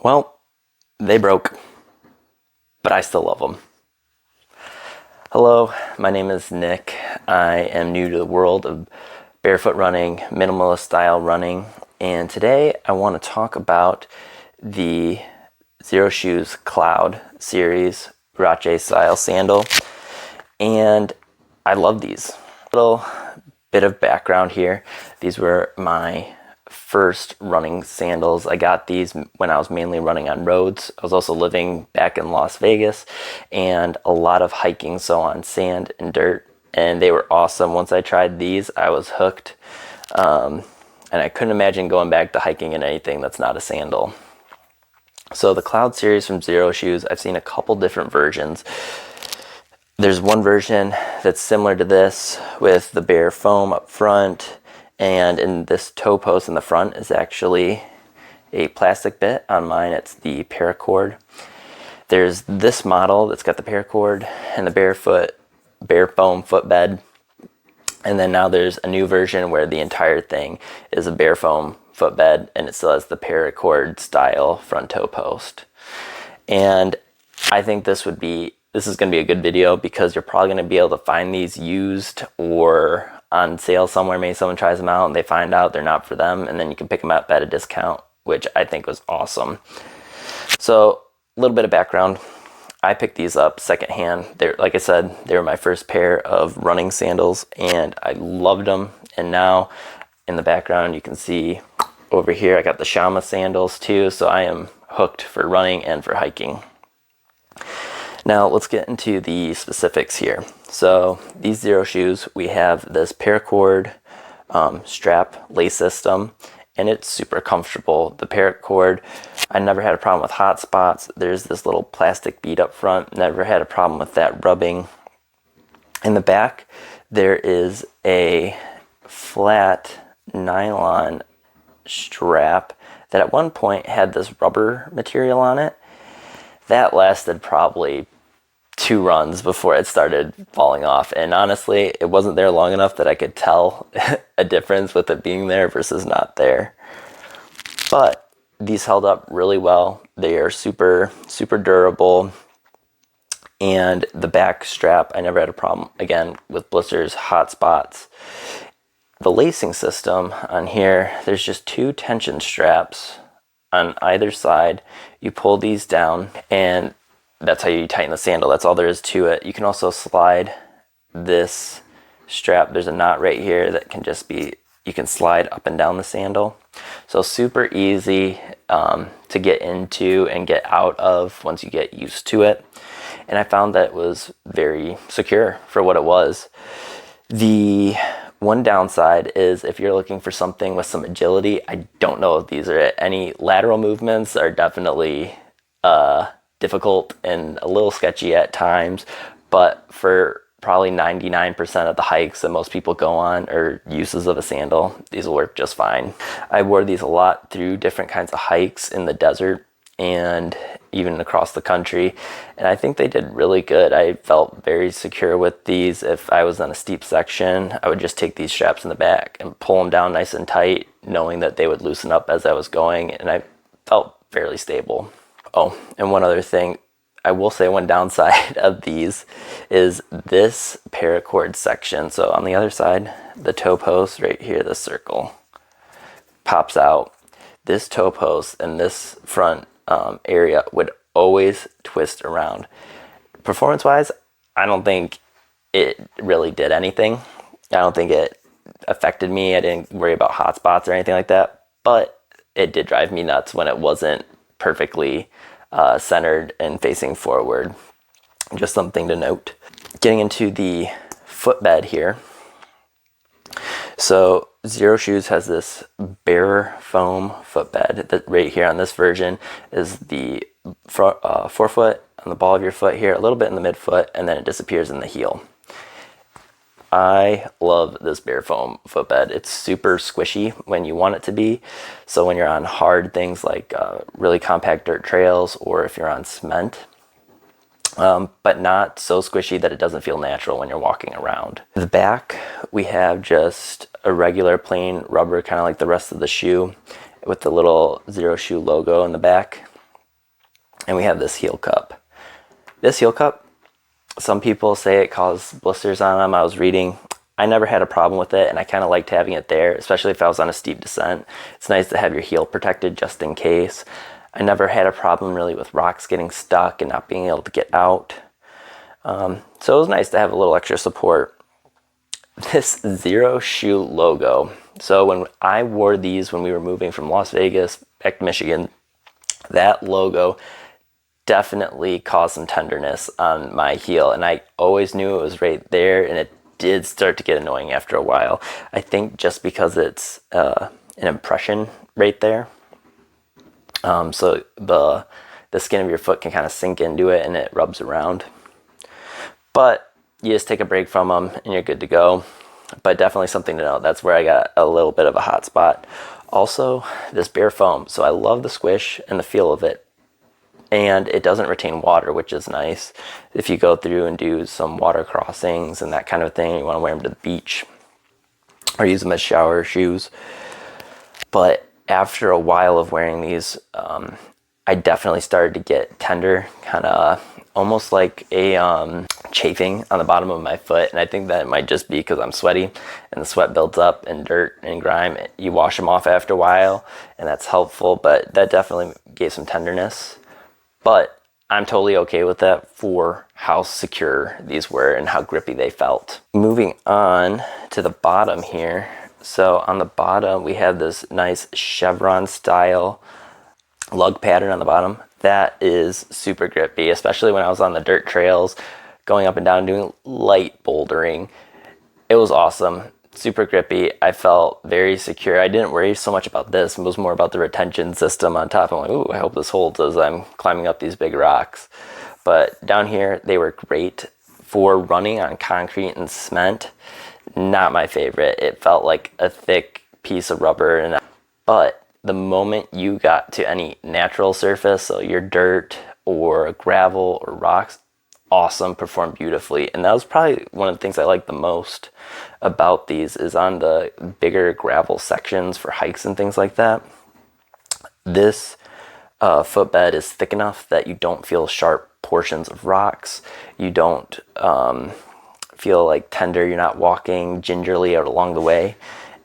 Well, they broke, but I still love them. Hello, my name is Nick. I am new to the world of barefoot running, minimalist style running, and today I want to talk about the Xero Shoes Cloud series huarache style sandal, and I love these. Little bit of background here. These were my first running sandals. I got these when I was mainly running on roads. I was also living back in Las Vegas and a lot of hiking, so on sand and dirt, and they were awesome. Once I tried these, I was hooked, and I couldn't imagine going back to hiking in anything that's not a sandal. So the Cloud series from Xero Shoes, I've seen a couple different versions. There's one version that's similar to this with the bare foam up front, and in this toe post in the front is actually a plastic bit. On mine it's the paracord. There's this model that's got the paracord and the bare foam footbed, and then now there's a new version where the entire thing is a bare foam footbed and it still has the paracord style front toe post. And I think this is going to be a good video because you're probably going to be able to find these used or on sale somewhere. Maybe someone tries them out and they find out they're not for them, and then you can pick them up at a discount, which I think was awesome. So a little bit of background. I picked these up secondhand. Like I said, they were my first pair of running sandals and I loved them. And now in the background you can see over here I got the shamma sandals too, so I am hooked for running and for hiking. Now let's get into the specifics here. So these Xero shoes, we have this paracord strap lace system, and it's super comfortable. The paracord, I never had a problem with hot spots. There's this little plastic bead up front, never had a problem with that rubbing. In the back, there is a flat nylon strap that at one point had this rubber material on it. That lasted probably 2 runs before it started falling off, and honestly it wasn't there long enough that I could tell a difference with it being there versus not there. But these held up really well. They are super durable, and the back strap, I never had a problem again with blisters, hot spots. The lacing system on here, there's just 2 tension straps on either side. You pull these down and that's how you tighten the sandal. That's all there is to it. You can also slide this strap. There's a knot right here that can just be, you can slide up and down the sandal. So super easy to get into and get out of once you get used to it. And I found that it was very secure for what it was. The one downside is if you're looking for something with some agility, I don't know if these are it. Any lateral movements are definitely difficult and a little sketchy at times, but for probably 99% of the hikes that most people go on or uses of a sandal, these will work just fine. I wore these a lot through different kinds of hikes in the desert and even across the country, and I think they did really good. I felt very secure with these. If I was on a steep section, I would just take these straps in the back and pull them down nice and tight, knowing that they would loosen up as I was going, and I felt fairly stable. Oh, and one other thing, I will say one downside of these is this paracord section. So on the other side, the toe post right here, the circle pops out. This toe post and this front area would always twist around. Performance-wise, I don't think it really did anything. I don't think it affected me. I didn't worry about hot spots or anything like that, but it did drive me nuts when it wasn't perfectly centered and facing forward. Just something to note. Getting into the footbed here. So Xero Shoes has this bare foam footbed that right here on this version is the forefoot on the ball of your foot here, a little bit in the midfoot, and then it disappears in the heel. I love this bare foam footbed. It's super squishy when you want it to be. So when you're on hard things like really compact dirt trails, or if you're on cement, but not so squishy that it doesn't feel natural when you're walking around. The back, we have just a regular plain rubber, kind of like the rest of the shoe, with the little Xero shoe logo in the back. And we have this heel cup. This heel cup, some people say it causes blisters on them. I was reading. I never had a problem with it, and I kind of liked having it there, especially if I was on a steep descent. It's nice to have your heel protected just in case. I never had a problem really with rocks getting stuck and not being able to get out. So it was nice to have a little extra support. This Xero shoe logo. So when I wore these when we were moving from Las Vegas back to Michigan, that logo definitely caused some tenderness on my heel, and I always knew it was right there, and it did start to get annoying after a while. I think just because it's an impression right there, so the skin of your foot can kind of sink into it and it rubs around. But you just take a break from them and you're good to go. But definitely something to know. That's where I got a little bit of a hot spot. Also, this bare foam. So I love the squish and the feel of it. And it doesn't retain water, which is nice. If you go through and do some water crossings and that kind of thing, you want to wear them to the beach or use them as shower shoes. But after a while of wearing these, I definitely started to get tender, kind of almost like a chafing on the bottom of my foot. And I think that might just be because I'm sweaty and the sweat builds up and dirt and grime. You wash them off after a while and that's helpful, but that definitely gave some tenderness. But I'm totally okay with that for how secure these were and how grippy they felt. Moving on to the bottom here. So on the bottom, we have this nice chevron style lug pattern on the bottom. That is super grippy, especially when I was on the dirt trails, going up and down, doing light bouldering. It was awesome. Super grippy. I felt very secure. I didn't worry so much about this. It was more about the retention system on top. I'm like, ooh, I hope this holds as I'm climbing up these big rocks. But down here, they were great for running on concrete and cement. Not my favorite. It felt like a thick piece of rubber. But the moment you got to any natural surface, so your dirt or gravel or rocks, awesome, performed beautifully. And that was probably one of the things I liked the most about these, is on the bigger gravel sections for hikes and things like that. This footbed is thick enough that you don't feel sharp portions of rocks. You don't feel like tender. You're not walking gingerly out along the way.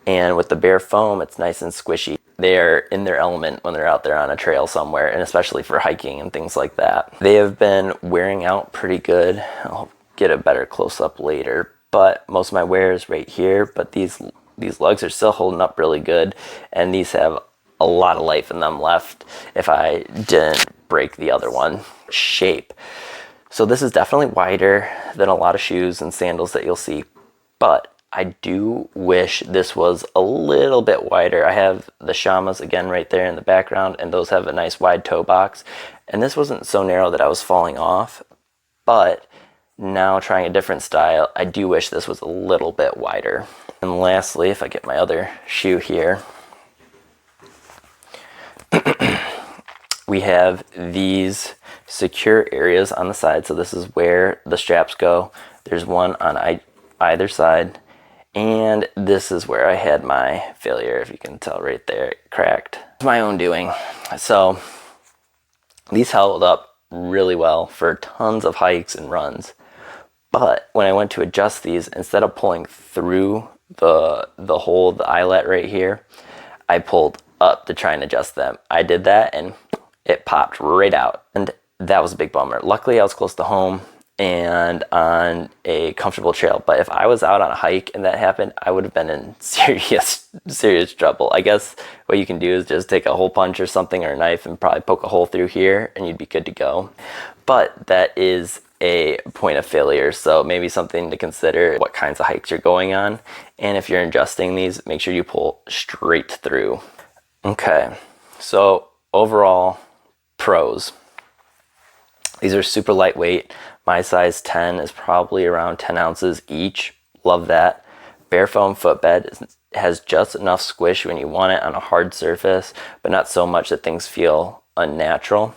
And with the bare foam, it's nice and squishy. They're in their element when they're out there on a trail somewhere, and especially for hiking and things like that. They have been wearing out pretty good. I'll get a better close-up later, but most of my wear is right here. But these lugs are still holding up really good, and these have a lot of life in them left if I didn't break the other one. Shape. So this is definitely wider than a lot of shoes and sandals that you'll see, but I do wish this was a little bit wider. I have the shammas again right there in the background, and those have a nice wide toe box. And this wasn't so narrow that I was falling off, but now trying a different style, I do wish this was a little bit wider. And lastly, if I get my other shoe here, we have these secure areas on the side. So this is where the straps go. There's one on either side. And this is where I had my failure, if you can tell right there, it cracked. It's my own doing. So these held up really well for tons of hikes and runs. But when I went to adjust these, instead of pulling through the hole, the eyelet right here, I pulled up to try and adjust them. I did that and it popped right out. And that was a big bummer. Luckily, I was close to home and on a comfortable trail. But if I was out on a hike and that happened, I would have been in serious trouble. I guess what you can do is just take a hole punch or something, or a knife, and probably poke a hole through here and you'd be good to go. But that is a point of failure, so maybe something to consider what kinds of hikes you're going on. And if you're adjusting these, make sure you pull straight through. Okay, so overall, pros. These are super lightweight. My size 10 is probably around 10 ounces each. Love that. Bare foam footbed has just enough squish when you want it on a hard surface, but not so much that things feel unnatural.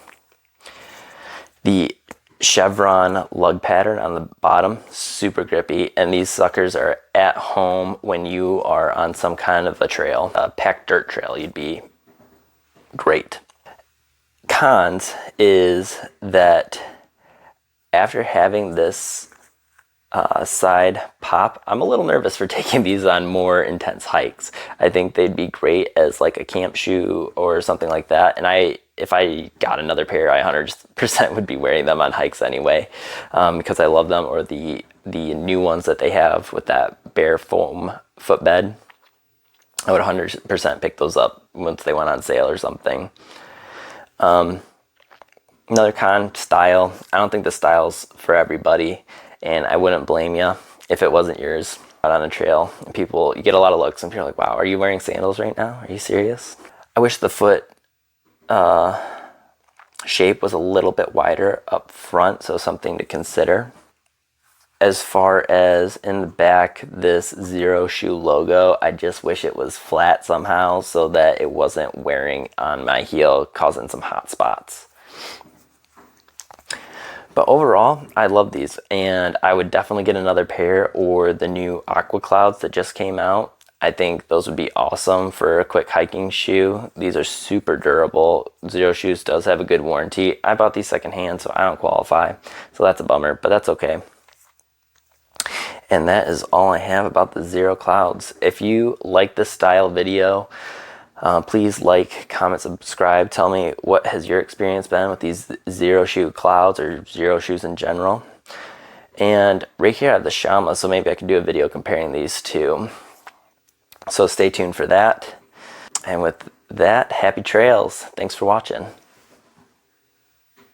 The chevron lug pattern on the bottom, super grippy, and these suckers are at home when you are on some kind of a trail, a packed dirt trail. You'd be great. cons is that after having this side pop, I'm a little nervous for taking these on more intense hikes. I think they'd be great as like a camp shoe or something like that. And if I got another pair, I 100% would be wearing them on hikes anyway, because I love them. Or the new ones that they have with that bare foam footbed, I would 100% pick those up once they went on sale or something. Another con, style. I don't think the style's for everybody, and I wouldn't blame you if it wasn't yours. Out on a trail, and you get a lot of looks, and people are like, wow, are you wearing sandals right now? Are you serious? I wish the foot shape was a little bit wider up front, so something to consider. As far as in the back, this Xero shoe logo, I just wish it was flat somehow so that it wasn't wearing on my heel, causing some hot spots. But overall, I love these, and I would definitely get another pair or the new Aqua Clouds that just came out. I think those would be awesome for a quick hiking shoe. These are super durable. Xero Shoes does have a good warranty. I bought these secondhand, so I don't qualify. So that's a bummer, but that's okay. And that is all I have about the Xero Clouds. If you like this style video, please like, comment, subscribe. Tell me what has your experience been with these Xero shoe clouds or Xero shoes in general. And right here I have the Shamma, so maybe I could do a video comparing these two. So stay tuned for that. And with that, happy trails. Thanks for watching.